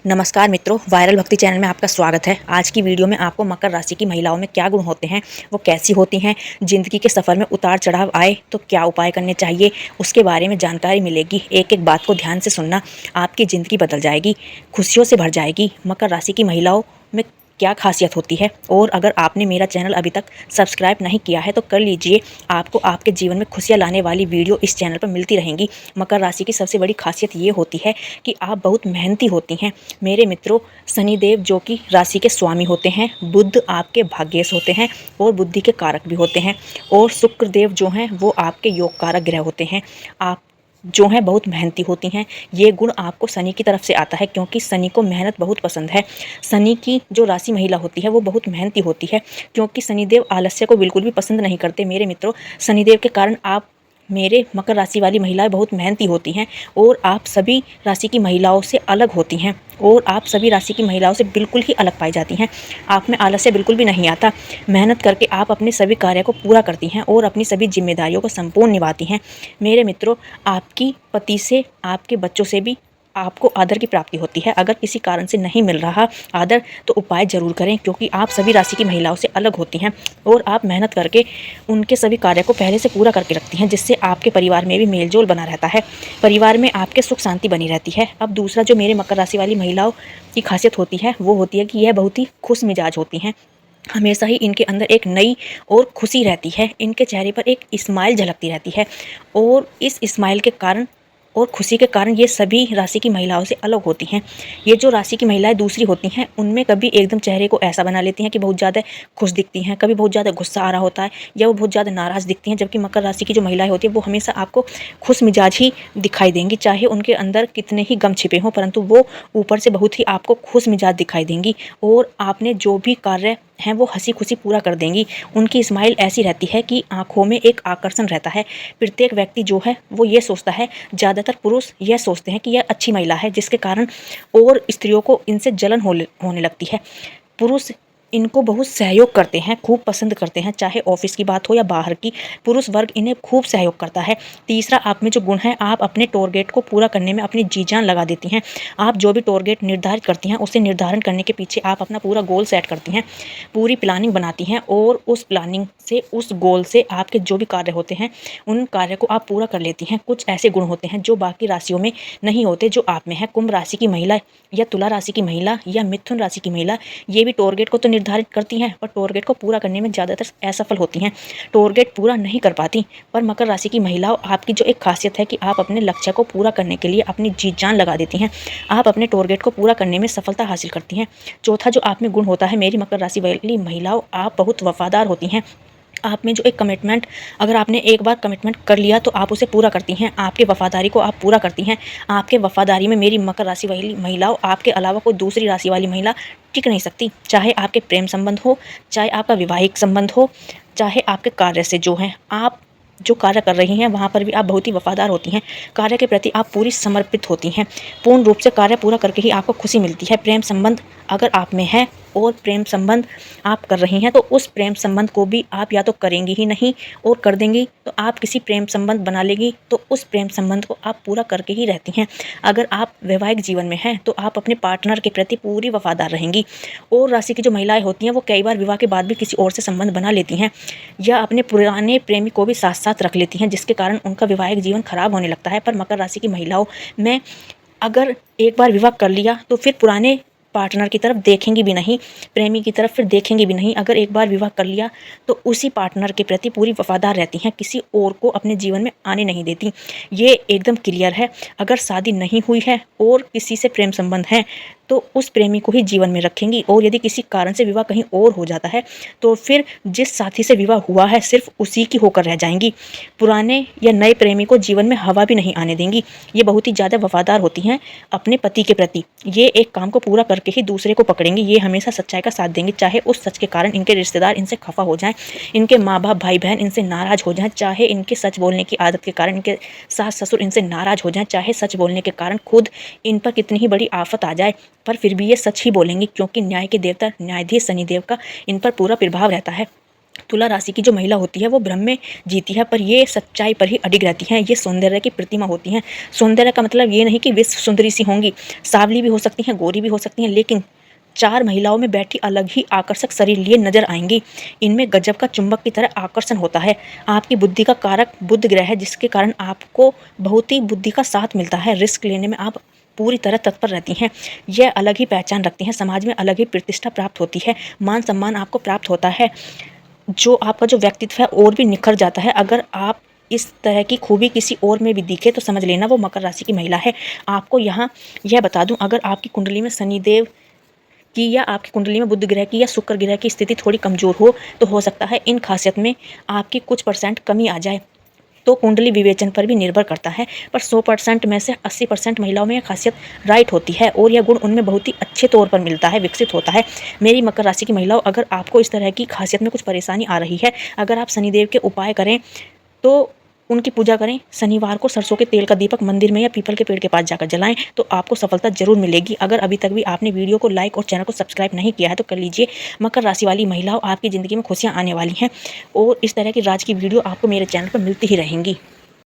नमस्कार मित्रों, वायरल भक्ति चैनल में आपका स्वागत है। आज की वीडियो में आपको मकर राशि की महिलाओं में क्या गुण होते हैं, वो कैसी होती हैं, जिंदगी के सफ़र में उतार चढ़ाव आए तो क्या उपाय करने चाहिए, उसके बारे में जानकारी मिलेगी। एक एक बात को ध्यान से सुनना, आपकी ज़िंदगी बदल जाएगी, खुशियों से भर जाएगी। मकर राशि की महिलाओं में क्या खासियत होती है, और अगर आपने मेरा चैनल अभी तक सब्सक्राइब नहीं किया है तो कर लीजिए। आपको आपके जीवन में खुशियाँ लाने वाली वीडियो इस चैनल पर मिलती रहेंगी। मकर राशि की सबसे बड़ी खासियत ये होती है कि आप बहुत मेहनती होती हैं। मेरे मित्रों, शनिदेव जो कि राशि के स्वामी होते हैं, बुध आपके भाग्येश होते हैं और बुद्धि के कारक भी होते हैं, और शुक्र देव जो हैं वो आपके योग कारक ग्रह होते हैं। आप जो हैं बहुत मेहनती होती हैं। ये गुण आपको शनि की तरफ से आता है, क्योंकि शनि को मेहनत बहुत पसंद है। शनि की जो राशि महिला होती है वो बहुत मेहनती होती है, क्योंकि शनिदेव आलस्य को बिल्कुल भी पसंद नहीं करते। मेरे मित्रों, शनिदेव के कारण आप मेरे मकर राशि वाली महिलाएं बहुत मेहनती होती हैं, और आप सभी राशि की महिलाओं से अलग होती हैं, और आप सभी राशि की महिलाओं से बिल्कुल ही अलग पाई जाती हैं। आप में आलस्य बिल्कुल भी नहीं आता। मेहनत करके आप अपने सभी कार्य को पूरा करती हैं और अपनी सभी जिम्मेदारियों को संपूर्ण निभाती हैं। मेरे मित्रों, आपकी पति से, आपके बच्चों से भी आपको आदर की प्राप्ति होती है। अगर किसी कारण से नहीं मिल रहा आदर तो उपाय जरूर करें, क्योंकि आप सभी राशि की महिलाओं से अलग होती हैं और आप मेहनत करके उनके सभी कार्य को पहले से पूरा करके रखती हैं, जिससे आपके परिवार में भी मेलजोल बना रहता है, परिवार में आपके सुख शांति बनी रहती है। अब दूसरा जो मेरे मकर राशि वाली महिलाओं की खासियत होती है वो होती है कि यह बहुत ही खुश मिजाज होती हैं। हमेशा ही इनके अंदर एक नई और खुशी रहती है। इनके चेहरे पर एक स्माइल झलकती रहती है, और इस स्माइल के कारण और खुशी के कारण ये सभी राशि की महिलाओं से अलग होती हैं। ये जो राशि की महिलाएं दूसरी होती हैं, उनमें कभी एकदम चेहरे को ऐसा बना लेती हैं कि बहुत ज़्यादा खुश दिखती हैं, कभी बहुत ज़्यादा गुस्सा आ रहा होता है, या वो बहुत ज़्यादा नाराज़ दिखती हैं। जबकि मकर राशि की जो महिलाएं होती हैं वो हमेशा आपको खुश मिजाज ही दिखाई देंगी, चाहे उनके अंदर कितने ही गम छिपे हों, परंतु वो ऊपर से बहुत ही आपको खुश मिजाज दिखाई देंगी, और आपने जो भी कार्य हैं वो हंसी खुशी पूरा कर देंगी। उनकी स्माइल ऐसी रहती है कि आंखों में एक आकर्षण रहता है। प्रत्येक व्यक्ति जो है वो ये सोचता है, ज़्यादातर पुरुष यह सोचते हैं कि यह अच्छी महिला है, जिसके कारण और स्त्रियों को इनसे जलन होने लगती है। पुरुष इनको बहुत सहयोग करते हैं, खूब पसंद करते हैं, चाहे ऑफिस की बात हो या बाहर की। पुरुष वर्ग इन्हें खूब सहयोग करता है। तीसरा आप में जो गुण है, आप अपने टारगेट को पूरा करने में अपनी जी जान लगा देती हैं। आप जो भी टारगेट निर्धारित करती हैं उसे निर्धारण करने के पीछे आप अपना पूरा गोल सेट करती हैं, पूरी प्लानिंग बनाती हैं, और उस प्लानिंग से, उस गोल से आपके जो भी कार्य होते हैं उन कार्य को आप पूरा कर लेती हैं। कुछ ऐसे गुण होते हैं जो बाकी राशियों में नहीं होते, जो आप में है। कुंभ राशि की महिला या तुला राशि की महिला या मिथुन राशि की महिला, ये भी टारगेट को तो निर्धारित करती हैं, पर टारगेट को पूरा करने में ज़्यादातर असफल होती हैं, टारगेट पूरा नहीं कर पाती। पर मकर राशि की महिलाओं, आपकी जो एक खासियत है कि आप अपने लक्ष्य को पूरा करने के लिए अपनी जी जान लगा देती हैं। आप अपने टारगेट को पूरा करने में सफलता हासिल करती हैं। चौथा जो आप में गुण होता है मेरी मकर राशि वाली महिलाओं, आप बहुत वफादार होती हैं। आप में जो एक कमिटमेंट, अगर आपने एक बार कमिटमेंट कर लिया तो आप उसे पूरा करती हैं। आपके वफादारी को आप पूरा करती हैं। आपके वफादारी में मेरी मकर राशि वाली महिलाओं, आपके अलावा कोई दूसरी राशि वाली महिला टिक नहीं सकती। चाहे आपके प्रेम संबंध हो, चाहे आपका वैवाहिक संबंध हो, चाहे आपके कार्य से जो है, आप जो कार्य कर रही हैं वहाँ पर भी आप बहुत ही वफादार होती हैं। कार्य के प्रति आप पूरी समर्पित होती हैं। पूर्ण रूप से कार्य पूरा करके ही आपको खुशी मिलती है। प्रेम संबंध अगर आप में है और प्रेम संबंध आप कर रही हैं, तो उस प्रेम संबंध को भी आप या तो करेंगी ही नहीं, और कर देंगी तो आप किसी प्रेम संबंध बना लेगी, तो उस प्रेम संबंध को आप पूरा करके ही रहती हैं। अगर आप वैवाहिक जीवन में हैं तो आप अपने पार्टनर के प्रति पूरी वफादार रहेंगी। और राशि की जो महिलाएं होती हैं वो कई बार विवाह के बाद भी किसी और से संबंध बना लेती हैं, या अपने पुराने प्रेमी को भी साथ साथ रख लेती हैं, जिसके कारण उनका वैवाहिक जीवन खराब होने लगता है। पर मकर राशि की महिलाओं में अगर एक बार विवाह कर लिया तो फिर पुराने पार्टनर की तरफ देखेंगी भी नहीं, प्रेमी की तरफ फिर देखेंगी भी नहीं। अगर एक बार विवाह कर लिया तो उसी पार्टनर के प्रति पूरी वफादार रहती हैं, किसी और को अपने जीवन में आने नहीं देती। ये एकदम क्लियर है। अगर शादी नहीं हुई है और किसी से प्रेम संबंध है तो उस प्रेमी को ही जीवन में रखेंगी, और यदि किसी कारण से विवाह कहीं और हो जाता है तो फिर जिस साथी से विवाह हुआ है सिर्फ उसी की होकर रह जाएंगी। पुराने या नए प्रेमी को जीवन में हवा भी नहीं आने देंगी। ये बहुत ही ज़्यादा वफादार होती हैं अपने पति के प्रति। ये एक काम को पूरा करके ही दूसरे को पकड़ेंगी। ये हमेशा सच्चाई का साथ देंगी, चाहे उस सच के कारण इनके रिश्तेदार इनसे खफा हो जाएं, इनके माँ बाप भाई बहन इनसे नाराज हो जाएं, चाहे इनके सच बोलने की आदत के कारण इनके सास ससुर इनसे नाराज हो जाएं, चाहे सच बोलने के कारण खुद इन पर कितनी ही बड़ी आफत आ जाए, पर फिर भी ये सच ही बोलेंगी, क्योंकि न्याय के देवता न्यायाधीश शनिदेव का इन पर पूरा प्रभाव रहता है। तुला राशि की जो महिला होती है वो भ्रम में जीती है, पर ये सच्चाई पर ही अडिग रहती हैं। ये सौंदर्य की प्रतिमा होती हैं। सौंदर्य का मतलब ये नहीं कि विश्व सुंदरी सी होंगी, सांवली भी हो सकती हैं, गोरी भी हो सकती हैं, लेकिन चार महिलाओं में बैठी अलग ही आकर्षक शरीर लिए नजर आएंगी। इनमें गजब का चुंबक की तरह आकर्षण होता है। आपकी बुद्धि का कारक बुध ग्रह है, जिसके कारण आपको बहुत ही बुद्धि का साथ मिलता है। रिस्क लेने में आप पूरी तरह तत्पर रहती हैं। यह अलग ही पहचान रखती हैं। समाज में अलग ही प्रतिष्ठा प्राप्त होती है। मान सम्मान आपको प्राप्त होता है। जो आपका जो व्यक्तित्व है और भी निखर जाता है। अगर आप इस तरह की खूबी किसी और में भी दिखे तो समझ लेना वो मकर राशि की महिला है। आपको यहाँ यह बता दूं, अगर आपकी कुंडली में शनिदेव की या आपकी कुंडली में बुध ग्रह की या शुक्र ग्रह की स्थिति थोड़ी कमजोर हो तो हो सकता है इन खासियत में आपकी कुछ परसेंट कमी आ जाए। तो कुंडली विवेचन पर भी निर्भर करता है, पर 100% में से 80% महिलाओं में यह खासियत राइट होती है और यह गुण उनमें बहुत ही अच्छे तौर पर मिलता है, विकसित होता है। मेरी मकर राशि की महिलाओं, अगर आपको इस तरह की खासियत में कुछ परेशानी आ रही है, अगर आप शनिदेव के उपाय करें तो उनकी पूजा करें। शनिवार को सरसों के तेल का दीपक मंदिर में या पीपल के पेड़ के पास जाकर जलाएं तो आपको सफलता जरूर मिलेगी। अगर अभी तक भी आपने वीडियो को लाइक और चैनल को सब्सक्राइब नहीं किया है तो कर लीजिए। मकर राशि वाली महिलाओं, आपकी ज़िंदगी में खुशियाँ आने वाली हैं और इस तरह की राज की वीडियो आपको मेरे चैनल पर मिलती ही रहेंगी।